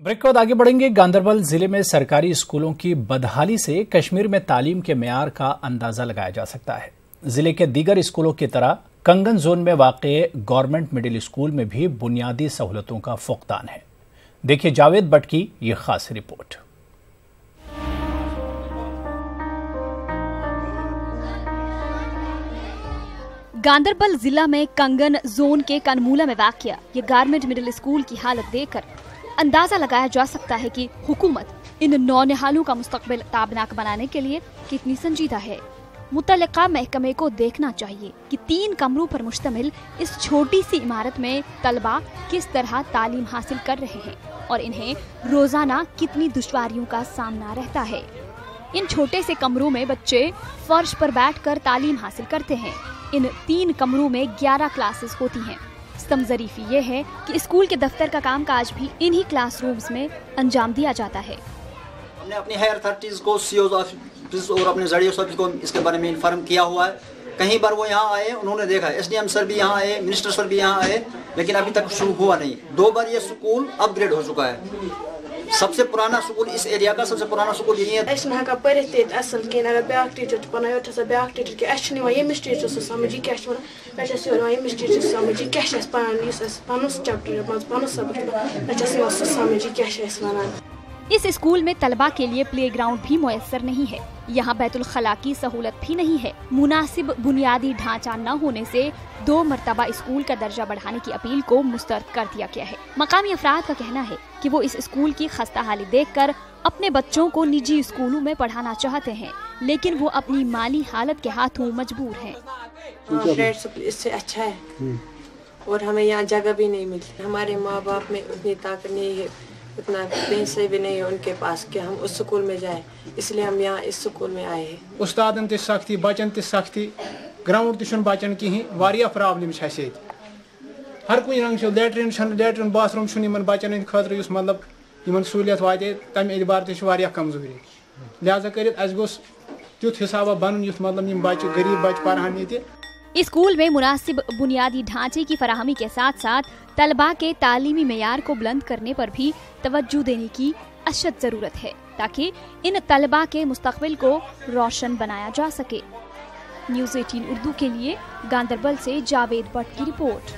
Break के बाद आगे बढ़ेंगे। गांदरबल जिले में सरकारी स्कूलों की बदहाली से कश्मीर में तालीम के मेयार का अंदाजा लगाया जा सकता है। जिले के दीगर स्कूलों की तरह कंगन जोन में वाक़े गवर्नमेंट मिडिल स्कूल में भी बुनियादी सहूलतों का फुकदान है। देखिए जावेद भट्ट की ये खास रिपोर्ट। गांदरबल जिला में कंगन जोन के कनमूला में वाक़िया ये गवर्नमेंट मिडिल स्कूल की हालत देखकर अंदाजा लगाया जा सकता है कि हुकूमत इन नौनिहालों का मुस्तकबिल ताबनाक बनाने के लिए कितनी संजीदा है। मुतल्लिका महकमे को देखना चाहिए कि 3 कमरों पर मुश्तमिल इस छोटी सी इमारत में तलबा किस तरह तालीम हासिल कर रहे हैं और इन्हें रोजाना कितनी दुश्वारियों का सामना रहता है। इन छोटे से कमरों में बच्चे फर्श पर बैठकर तालीम हासिल करते हैं। इन 3 कमरों में 11 क्लासेस होती हैं। ज़रीफ़ी ये है कि स्कूल के दफ्तर का कामकाज भी इन्हीं क्लासरूम्स में अंजाम दिया जाता है। हमने अपनी हायर अथॉरिटीज को सीओज ऑफिस और अपने जरिए ऑफिस को इसके बारे में इन्फॉर्म किया हुआ है। कहीं बार वो यहाँ आए, उन्होंने देखा, एसडीएम सर भी यहाँ आए, मिनिस्टर सर भी यहाँ आए, लेकिन अभी तक शुरू हुआ नहीं। 2 बार ये स्कूल अपग्रेड हो चुका है। सबसे पुराना स्कूल इस एरिया का सबसे पुराना स्कूल यही है। ऐसे ना का परिस्थिति असल के ना ब्याक टीचर पना यो था ब्याक टीचर के ऐसे नहीं ये मिस्टेक से समझी कैश वाला ऐसे से ये मिस्टेक से समझी कैश है पानी से पानस चैप्टर पानस सब्जेक्ट ऐसे से समझी कैश है इसमें। इस स्कूल में तलबा के लिए प्ले ग्राउंड भी मुयस्सर नहीं है। यहाँ बैतुल खला की सहूलत भी नहीं है। मुनासिब बुनियादी ढांचा न होने से 2 मरतबा स्कूल का दर्जा बढ़ाने की अपील को मुस्तरद कर दिया गया है। मकामी अफराद का कहना है कि वो इस स्कूल की खस्ता हाली देखकर अपने बच्चों को निजी स्कूलों में पढ़ाना चाहते हैं, लेकिन वो अपनी माली हालत के हाथों मजबूर हैं। इससे अच्छा है और हमें यहाँ जगह भी नहीं मिलती। हमारे माँ बाप में उतनी ताकत नहीं है, उतना पैसे भी नहीं है उनके पास कि हम उस स्कूल में जाएं, इसलिए हम यहाँ इस स्कूल में आए हैं। उस्तादन ते सख्ती, बचन ते सख्ती, ग्राउंड ते छुन बचन कहीं वारिया प्रॉब्लम छ असे हर कुछ रंग छ लैट्रिन बाथरूम छुन यमन बचन हंद खतर युस मतलब यमन सहूलियत वाते तम एतबार ते छ वारिया कमजोरी। लिहाजा करित अस गोस त्युथ हिसाब बनन युस मतलब यम बच्चे गरीब बच्चे पढ़ान येते। स्कूल में मुनासिब बुनियादी ढांचे की फराहमी के साथ साथ तलबा के तालीमी मेयार को बुलंद करने पर भी तवज्जो देने की अशद जरूरत है ताकि इन तलबा के मुस्तकबिल को रोशन बनाया जा सके। न्यूज़ 18 उर्दू के लिए गांदरबल से जावेद भट्ट की रिपोर्ट।